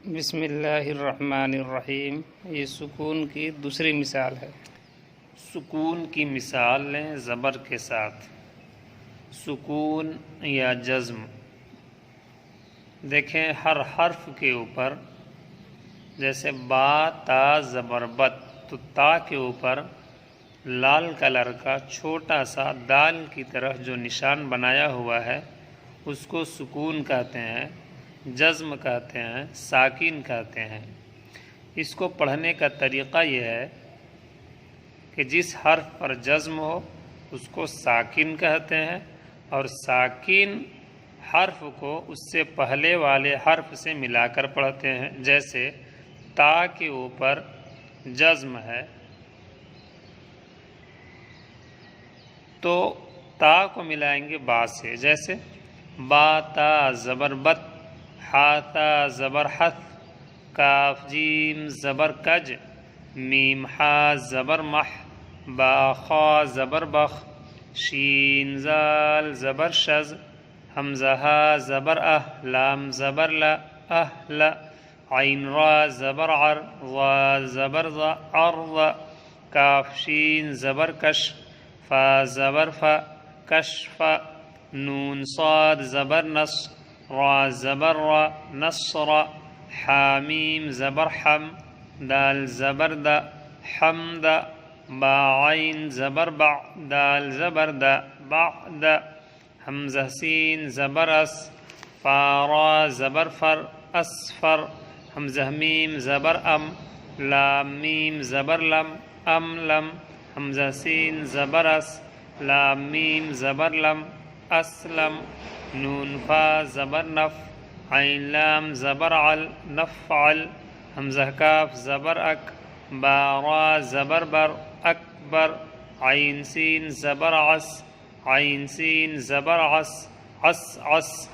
بسم اللہ الرحمن الرحیم۔ یہ سکون کی دوسری مثال ہے۔ سکون کی مثال لیں زبر کے ساتھ، سکون یا جزم۔ دیکھیں ہر حرف کے اوپر، جیسے با تا زبر بت، تو تا کے اوپر لال کلر کا چھوٹا سا دال کی طرح جو نشان بنایا ہوا ہے اس کو سکون کہتے ہیں، جزم کہتے ہیں، ساکن کہتے ہیں۔ اس کو پڑھنے کا طریقہ یہ ہے کہ جس حرف پر جزم ہو اس کو ساکن کہتے ہیں، اور ساکن حرف کو اس سے پہلے والے حرف سے ملا کر پڑھتے ہیں۔ جیسے تا کے اوپر جزم ہے تو تا کو ملائیں گے با سے، جیسے با تا زبر بت، حا تا زبر حث، کاف جیم زبر کج، میم حا زبر مح، با خا زبر بخ، شین زال زبر شز، حمزہ ہا زبر لام زبر ل، ل، عین را زبر عر، ضا زبر ضا عرض، کاف شین زبر کش، فا زبر فا کشف، نون صاد زبر نص، را زبر را نصر، حامیم زبر حم، دال زبر دا حمد، با عین زبر بع، دال زبر دا بعد، حمزہ سین زبر اس، فا را زبر فر اسفر، حمزہ میم زبر ام، لام میم زبر لم، ام لم، حمزہ سین زبر اس، لام میم زبر لم، اسلم، نون فا زبر نف، عین لام زبر عل، نفعل، حمزہ کاف زبر اک، با را زبر بر، اکبر، عین سین زبر عس، عین سین زبر عس، عس عس،